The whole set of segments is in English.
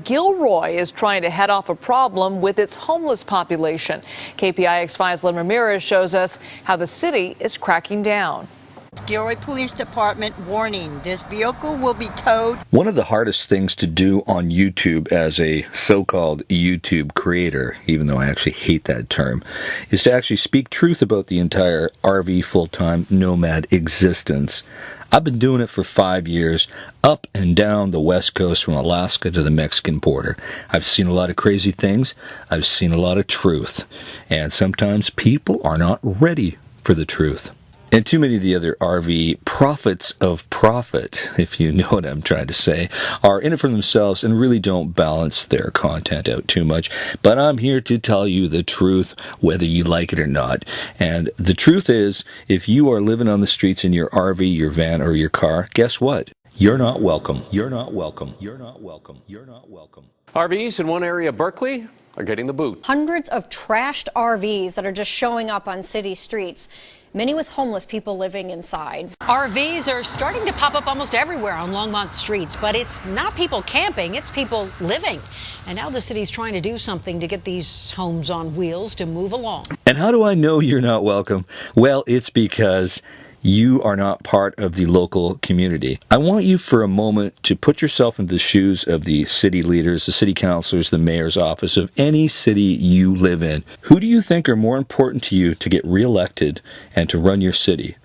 Gilroy is trying to head off a problem with its homeless population. KPIX5's Lynn Ramirez shows us how the city is cracking down. Gilroy Police Department warning, this vehicle will be towed. One of the hardest things to do on YouTube as a so-called YouTube creator, even though I actually hate that term, is to actually speak truth about the entire RV full-time nomad existence. I've been doing it for 5 years, up and down the West Coast from Alaska to the Mexican border. I've seen a lot of crazy things. I've seen a lot of truth. And sometimes people are not ready for the truth. And too many of the other RV prophets of profit, if you know what I'm trying to say, are in it for themselves and really don't balance their content out too much. But I'm here to tell you the truth, whether you like it or not. And the truth is, if you are living on the streets in your RV, your van, or your car, guess what? You're not welcome. You're not welcome. You're not welcome. You're not welcome. RVs in one area of Berkeley are getting the boot. Hundreds of trashed RVs that are just showing up on city streets, many with homeless people living inside. RVs are starting to pop up almost everywhere on Longmont streets, but it's not people camping, it's people living. And now the city's trying to do something to get these homes on wheels to move along. And how do I know you're not welcome? Well, it's because you are not part of the local community. I want you for a moment to put yourself into the shoes of the city leaders, the city councilors, the mayor's office of any city you live in. Who do you think are more important to you to get reelected and to run your city?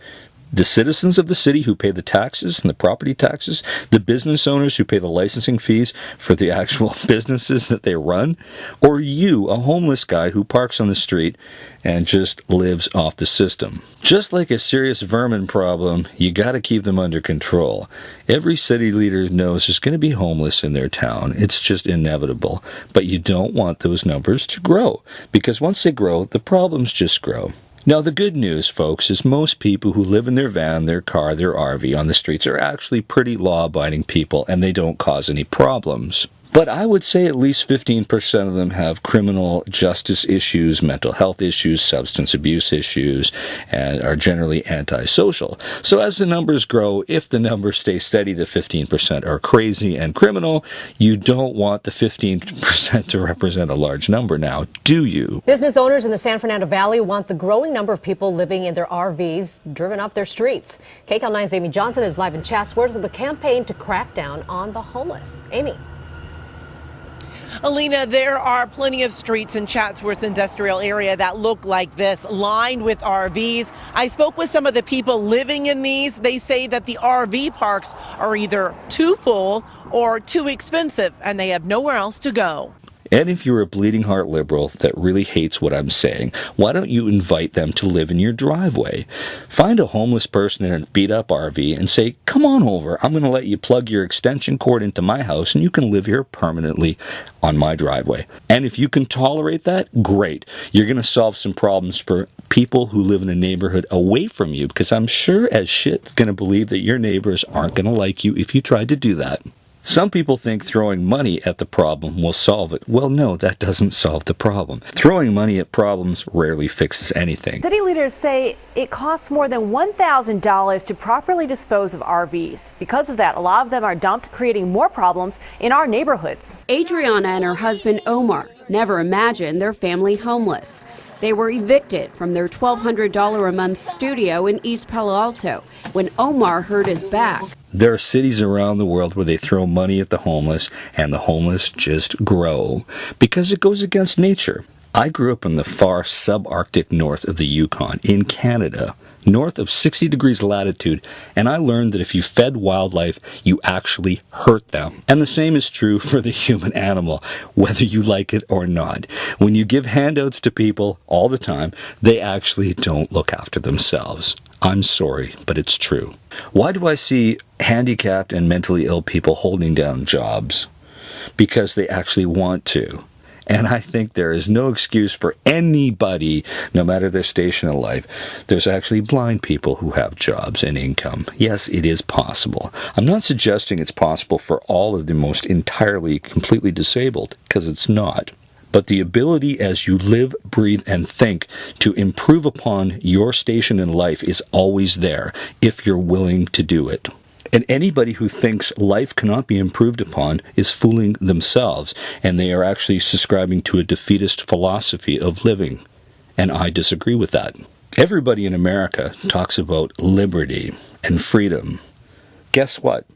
The citizens of the city who pay the taxes and the property taxes, the business owners who pay the licensing fees for the actual businesses that they run, or you, a homeless guy who parks on the street and just lives off the system. Just like a serious vermin problem, you got to keep them under control. Every city leader knows there's going to be homeless in their town. It's just inevitable. But you don't want those numbers to grow, because once they grow, the problems just grow. Now, the good news, folks, is most people who live in their van, their car, their RV on the streets are actually pretty law-abiding people, and they don't cause any problems. But I would say at least 15% of them have criminal justice issues, mental health issues, substance abuse issues, and are generally antisocial. So as the numbers grow, if the numbers stay steady, the 15% are crazy and criminal. You don't want the 15% to represent a large number now, do you? Business owners in the San Fernando Valley want the growing number of people living in their RVs driven off their streets. KCAL 9's Amy Johnson is live in Chatsworth with a campaign to crack down on the homeless. Amy. Alina, there are plenty of streets in Chatsworth industrial area that look like this, lined with RVs. I spoke with some of the people living in these. They say that the RV parks are either too full or too expensive, and they have nowhere else to go. And if you're a bleeding heart liberal that really hates what I'm saying, why don't you invite them to live in your driveway? Find a homeless person in a beat-up RV and say, come on over, I'm going to let you plug your extension cord into my house and you can live here permanently on my driveway. And if you can tolerate that, great. You're going to solve some problems for people who live in a neighborhood away from you, because I'm sure as shit going to believe that your neighbors aren't going to like you if you tried to do that. Some people think throwing money at the problem will solve it. Well, no, that doesn't solve the problem. Throwing money at problems rarely fixes anything. City leaders say it costs more than $1,000 to properly dispose of RVs. Because of that, a lot of them are dumped, creating more problems in our neighborhoods. Adriana and her husband Omar never imagined their family homeless. They were evicted from their $1,200 a month studio in East Palo Alto when Omar hurt his back. There are cities around the world where they throw money at the homeless, and the homeless just grow because it goes against nature. I grew up in the far subarctic north of the Yukon, in Canada, north of 60 degrees latitude, and I learned that if you fed wildlife, you actually hurt them. And the same is true for the human animal, whether you like it or not. When you give handouts to people all the time, they actually don't look after themselves. I'm sorry, but it's true. Why do I see handicapped and mentally ill people holding down jobs? Because they actually want to. And I think there is no excuse for anybody, no matter their station in life. There's actually blind people who have jobs and income. Yes, it is possible. I'm not suggesting it's possible for all of the most entirely, completely disabled, because it's not. But the ability as you live, breathe, and think to improve upon your station in life is always there if you're willing to do it. And anybody who thinks life cannot be improved upon is fooling themselves, and they are actually subscribing to a defeatist philosophy of living. And I disagree with that. Everybody in America talks about liberty and freedom. Guess what?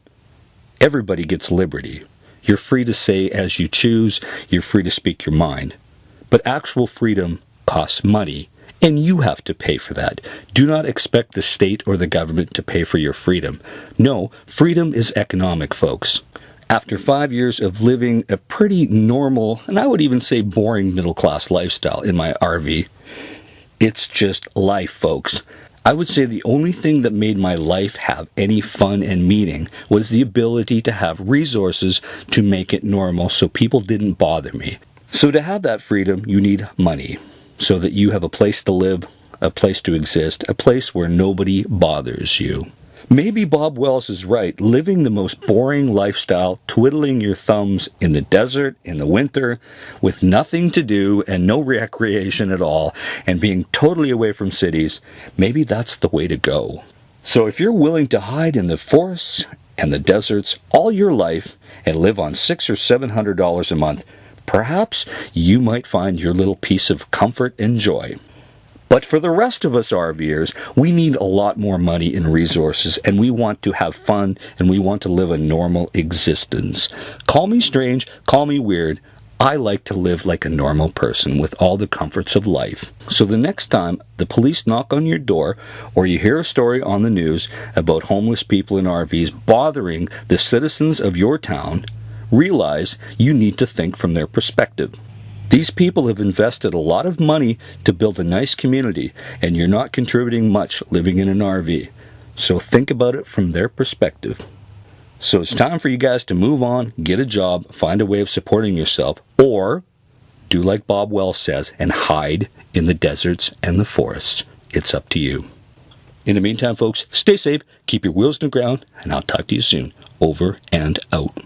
Everybody gets liberty. You're free to say as you choose, you're free to speak your mind. But actual freedom costs money, and you have to pay for that. Do not expect the state or the government to pay for your freedom. No, freedom is economic, folks. After 5 years of living a pretty normal, and I would even say boring middle-class lifestyle in my RV, it's just life, folks. I would say the only thing that made my life have any fun and meaning was the ability to have resources to make it normal so people didn't bother me. So to have that freedom, you need money, so that you have a place to live, a place to exist, a place where nobody bothers you. Maybe Bob Wells is right. Living the most boring lifestyle, twiddling your thumbs in the desert, in the winter, with nothing to do and no recreation at all, and being totally away from cities, maybe that's the way to go. So if you're willing to hide in the forests and the deserts all your life and live on $600 or $700 a month, perhaps you might find your little piece of comfort and joy. But for the rest of us RVers, we need a lot more money and resources, and we want to have fun, and we want to live a normal existence. Call me strange, call me weird. I like to live like a normal person with all the comforts of life. So the next time the police knock on your door, or you hear a story on the news about homeless people in RVs bothering the citizens of your town, realize you need to think from their perspective. These people have invested a lot of money to build a nice community, and you're not contributing much living in an RV. So think about it from their perspective. So it's time for you guys to move on, get a job, find a way of supporting yourself, or do like Bob Wells says and hide in the deserts and the forests. It's up to you. In the meantime, folks, stay safe, keep your wheels in the ground, and I'll talk to you soon. Over and out.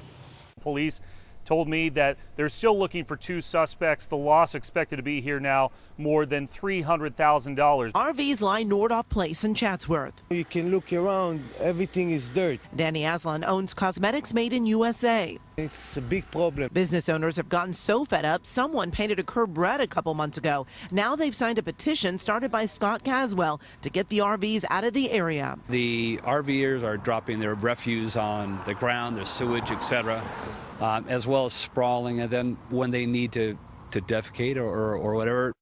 Police told me that they're still looking for 2 suspects. The loss expected to be here now more than $300,000. RVs line Nordoff Place in Chatsworth. You can look around, everything is dirt. Danny Aslan owns cosmetics made in USA. It's a big problem. Business owners have gotten so fed up, someone painted a curb red a couple months ago. Now they've signed a petition started by Scott Caswell to get the RVs out of the area. The RVers are dropping their refuse on the ground, their sewage, etc., as well as sprawling, and then when they need to defecate or whatever,